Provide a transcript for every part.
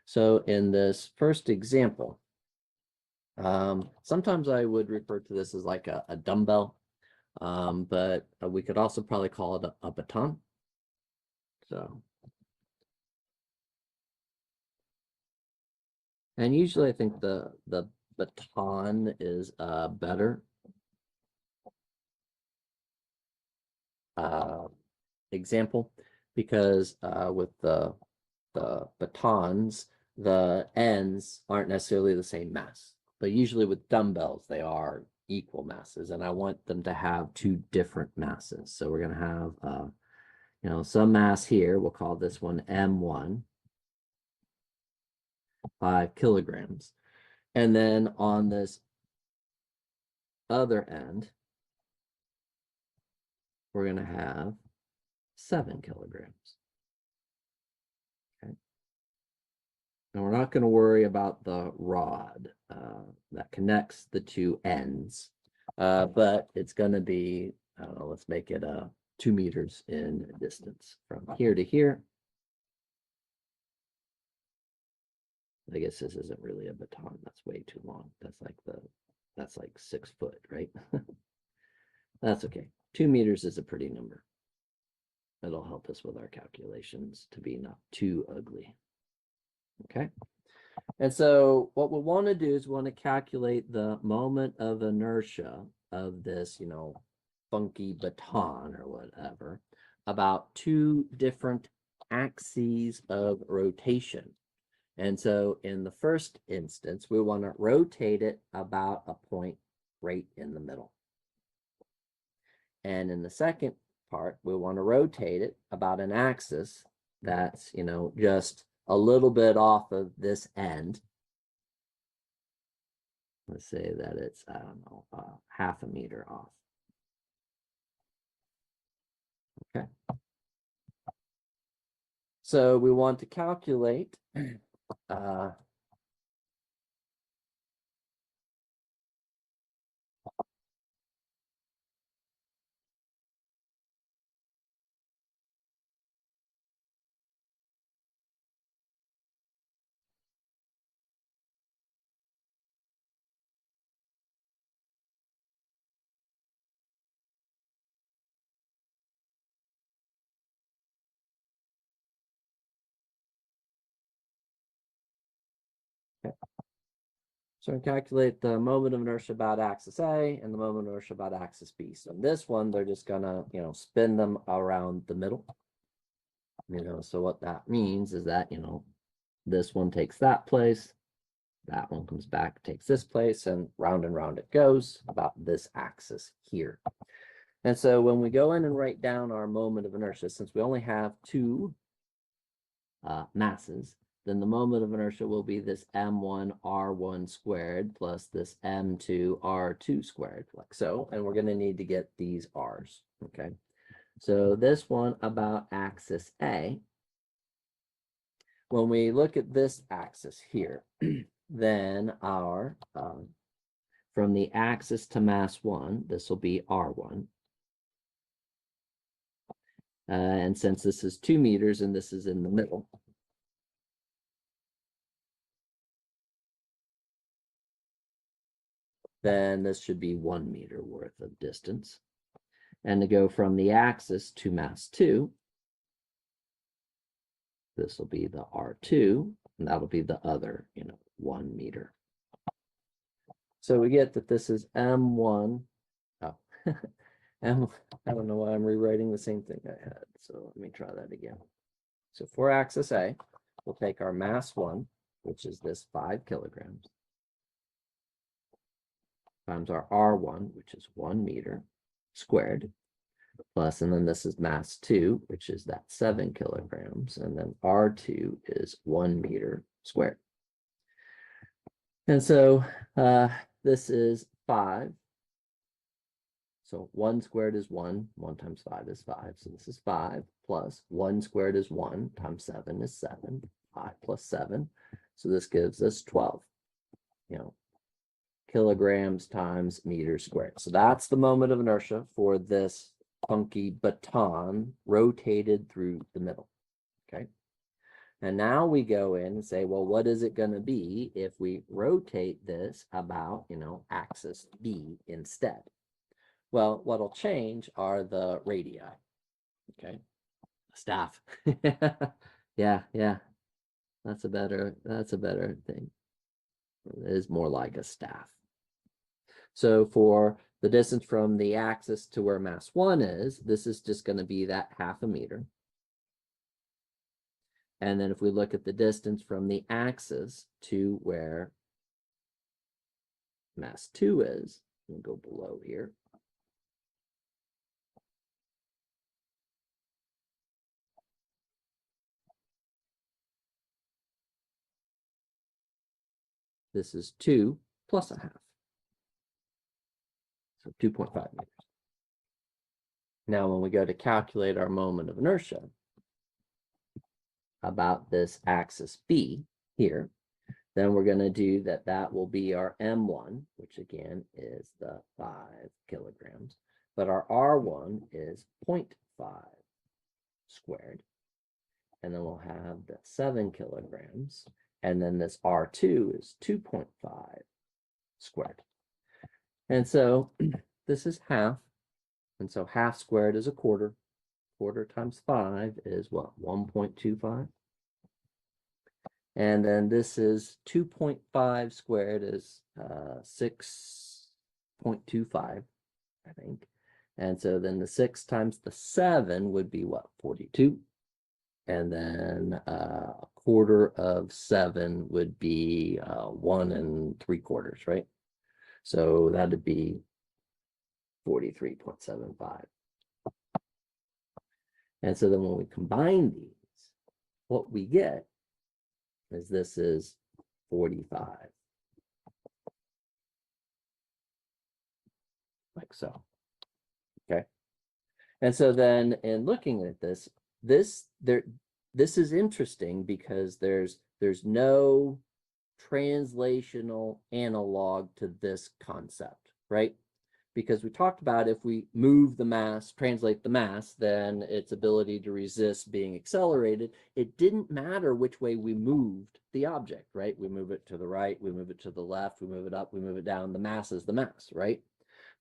So in this first example, sometimes I would refer to this as like a dumbbell, but we could also probably call it a baton. So, and usually I think the baton is better example because with the batons, the ends aren't necessarily the same mass, but usually with dumbbells, they are equal masses, and I want them to have two different masses. So we're going to have, some mass here. We'll call this one M1, 5 kilograms. And then on this other end, we're going to have 7 kilograms. Okay. And we're not going to worry about the rod that connects the two ends, but it's going to be, I don't know, let's make it 2 meters in distance from here to here. I guess this isn't really a baton. That's way too long. That's like 6 foot, right? That's okay. 2 meters is a pretty number. It'll help us with our calculations to be not too ugly. Okay. And so what we want to do is we want to calculate the moment of inertia of this, funky baton or whatever, about 2 different axes of rotation. And so in the first instance, we want to rotate it about a point right in the middle. And in the second part, we want to rotate it about an axis that's, just a little bit off of this end. Let's say that it's, I don't know, half a meter off. Okay. So we want to calculate So calculate the moment of inertia about axis A and the moment of inertia about axis B. So in this one, they're just gonna, spin them around the middle. So what that means is that, this one takes that place, that one comes back, takes this place, and round it goes about this axis here. And so when we go in and write down our moment of inertia, since we only have 2 masses, then the moment of inertia will be this m1 r1 squared plus this m2 r2 squared, like so. And we're going to need to get these r's. Okay. So this one about axis A, when we look at this axis here, then our, from the axis to mass 1, this will be r1. And since this is 2 meters and this is in the middle, then this should be 1 meter worth of distance. And to go from the axis to mass 2, this will be the R2, and that'll be the other, 1 meter. So we get that this is M1. Oh, I don't know why I'm rewriting the same thing I had. So let me try that again. So for axis A, we'll take our mass 1, which is this 5 kilograms, times our R1, which is 1 meter squared, plus, and then this is mass 2, which is that 7 kilograms, and then R2 is 1 meter squared. And so this is 5. So 1 squared is 1. 1 times 5 is 5. So this is 5 plus 1 squared is 1 times 7 is 7. 5 plus 7. So this gives us 12, kilograms times meters squared. So that's the moment of inertia for this funky baton rotated through the middle. Okay. And now we go in and say, well, what is it going to be if we rotate this about, axis B instead? Well, what'll change are the radii. Okay. Staff. Yeah. That's a better thing. It is more like a staff. So for the distance from the axis to where mass 1 is, this is just going to be that 1/2 meter. And then if we look at the distance from the axis to where mass 2 is, we'll go below here. This is 2 plus 1/2. So 2.5 meters. Now, when we go to calculate our moment of inertia about this axis B here, then we're going to do that. That will be our M1, which again is the 5 kilograms. But our R1 is 0.5 squared. And then we'll have the 7 kilograms. And then this R2 is 2.5 squared. And so this is half. And so half squared is a quarter. Quarter times 5 is what? 1.25. And then this is 2.5 squared is 6.25, I think. And so then the 6 times the 7 would be what? 42. And then a quarter of 7 would be 1 3/4, right? So that'd be 43.75. And so then when we combine these, what we get is this is 45. Like so. Okay. And so then in looking at this is interesting because there's no translational analog to this concept, right? Because we talked about if we move the mass, translate the mass, then its ability to resist being accelerated. It didn't matter which way we moved the object, right? We move it to the right, we move it to the left, we move it up, we move it down. The mass is the mass, right?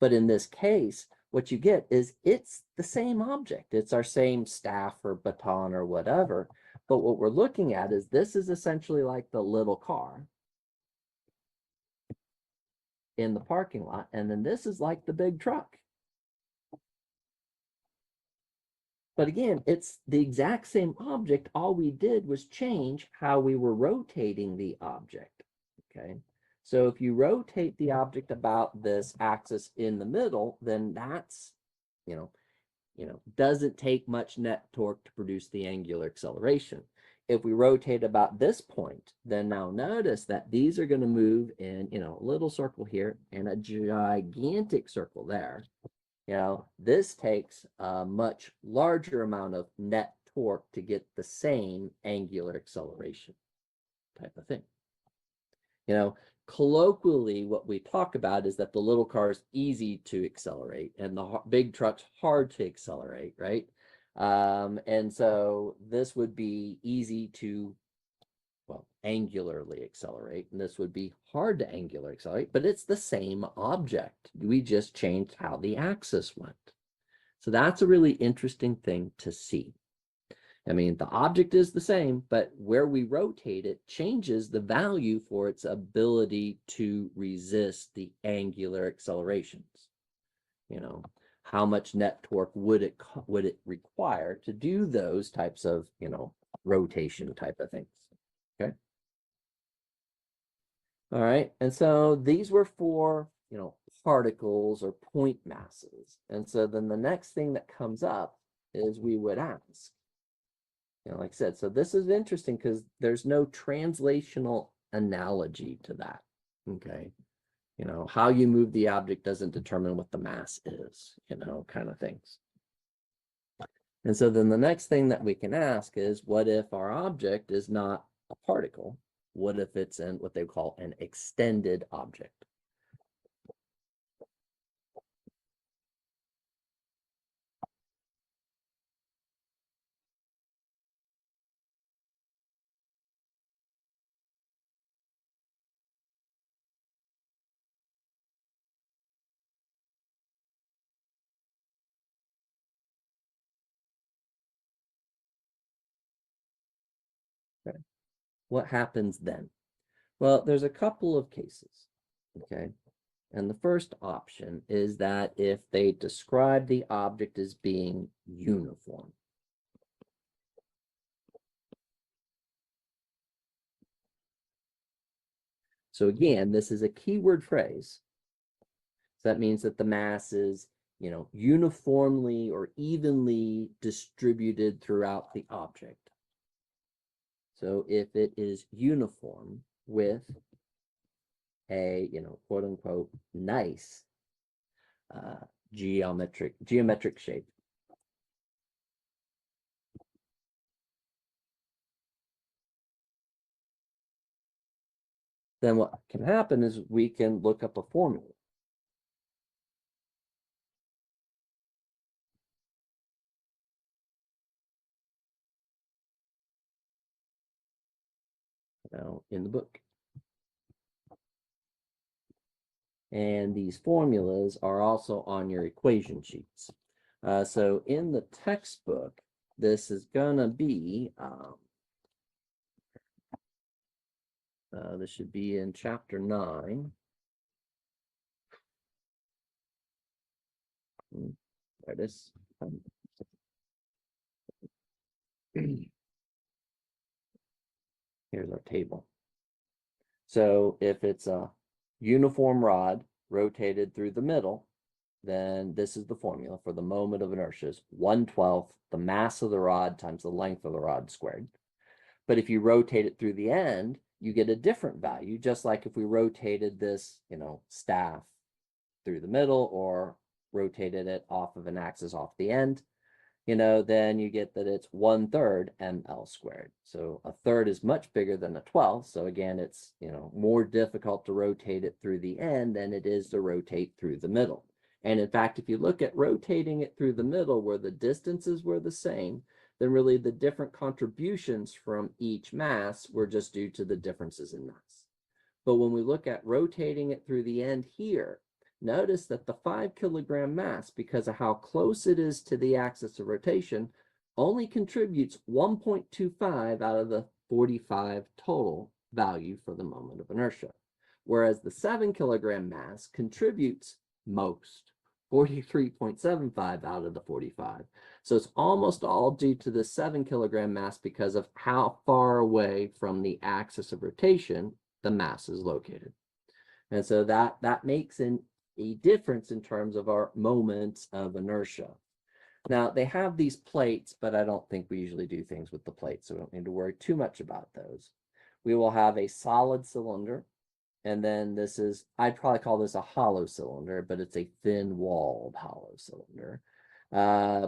But in this case, what you get is it's the same object. It's our same staff or baton or whatever. But what we're looking at is this is essentially like the little car in the parking lot, and then this is like the big truck. But again, it's the exact same object. All we did was change how we were rotating the object. Okay. So if you rotate the object about this axis in the middle, then that's, doesn't take much net torque to produce the angular acceleration. If we rotate about this point, then now notice that these are going to move in, a little circle here and a gigantic circle there. This takes a much larger amount of net torque to get the same angular acceleration type of thing. Colloquially, what we talk about is that the little car is easy to accelerate and the big truck's hard to accelerate, right? And so this would be easy to, angularly accelerate, and this would be hard to angular accelerate, but it's the same object. We just changed how the axis went. So that's a really interesting thing to see. I mean, the object is the same, but where we rotate it changes the value for its ability to resist the angular accelerations. How much net torque would it require to do those types of, rotation type of things. Okay. All right. And so these were for, particles or point masses. And so then the next thing that comes up is we would ask, like I said, so this is interesting because there's no translational analogy to that. Okay. How you move the object doesn't determine what the mass is, kind of things. And so then the next thing that we can ask is, what if our object is not a particle? What if it's in what they call an extended object? Okay. What happens then? Well, there's a couple of cases, okay? And the first option is that if they describe the object as being uniform. So again, this is a keyword phrase. So that means that the mass is, uniformly or evenly distributed throughout the object. So if it is uniform with a, quote unquote, nice geometric shape, then what can happen is we can look up a formula. In the book. And these formulas are also on your equation sheets. So in the textbook, this is gonna be, this should be in chapter 9. There it is. Here's our table. So if it's a uniform rod rotated through the middle, then this is the formula for the moment of inertia is 1/12 the mass of the rod times the length of the rod squared. But if you rotate it through the end, you get a different value, just like if we rotated this, staff through the middle or rotated it off of an axis off the end, then you get that it's 1/3 ml squared. So a third is much bigger than a 12th. So again, it's, more difficult to rotate it through the end than it is to rotate through the middle. And in fact, if you look at rotating it through the middle where the distances were the same, then really the different contributions from each mass were just due to the differences in mass. But when we look at rotating it through the end here, notice that the 5 kilogram mass, because of how close it is to the axis of rotation, only contributes 1.25 out of the 45 total value for the moment of inertia. Whereas the 7 kilogram mass contributes most, 43.75 out of the 45. So it's almost all due to the 7 kilogram mass because of how far away from the axis of rotation the mass is located. And so that makes a difference in terms of our moments of inertia. Now, they have these plates, but I don't think we usually do things with the plates, so we don't need to worry too much about those. We will have a solid cylinder, and then this is, I'd probably call this a hollow cylinder, but it's a thin-walled hollow cylinder.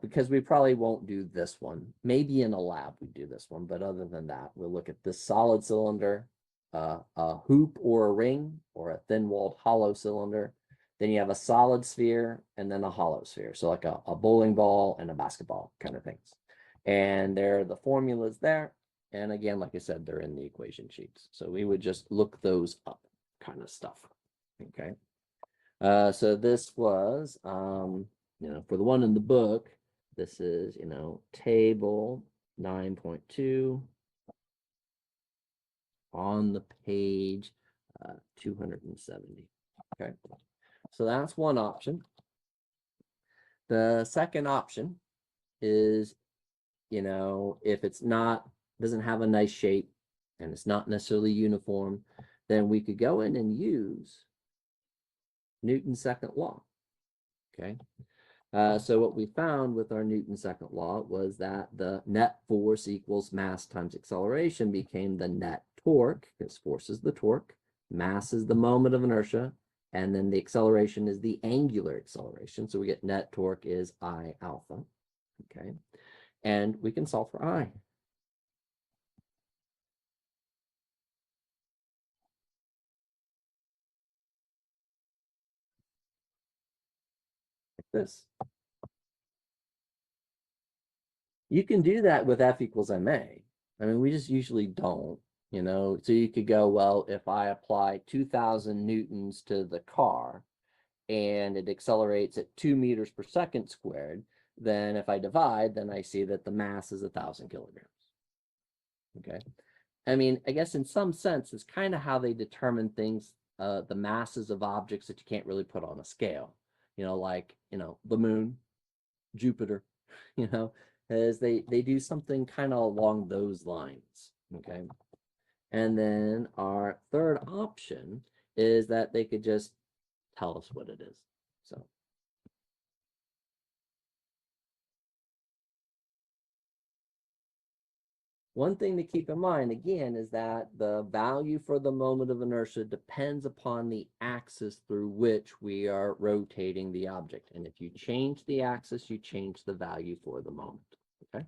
Because we probably won't do this one. Maybe in a lab we do this one, but other than that, we'll look at this solid cylinder, a hoop or a ring, or a thin-walled hollow cylinder. Then you have a solid sphere and then a hollow sphere. So like a bowling ball and a basketball kind of things. And there are the formulas there. And again, like I said, they're in the equation sheets. So we would just look those up kind of stuff. Okay. So this was, for the one in the book, this is, table 9.2 on the page 270. Okay. So that's one option. The second option is, if it's doesn't have a nice shape and it's not necessarily uniform, then we could go in and use Newton's second law. Okay. So what we found with our Newton's second law was that the net force equals mass times acceleration became the net torque, because force is the torque, mass is the moment of inertia, and then the acceleration is the angular acceleration. So we get net torque is I alpha. Okay. And we can solve for I. Like this. You can do that with F equals ma. I mean, we just usually don't, so you could go, well, if I apply 2,000 newtons to the car and it accelerates at 2 meters per second squared, then if I divide, then I see that the mass is 1,000 kilograms. Okay. I mean, I guess in some sense, it's kind of how they determine things, the masses of objects that you can't really put on a scale. Like, the moon, Jupiter, as they do something kind of along those lines. Okay. And then our third option is that they could just tell us what it is. So one thing to keep in mind, again, is that the value for the moment of inertia depends upon the axis through which we are rotating the object. And if you change the axis, you change the value for the moment. Okay.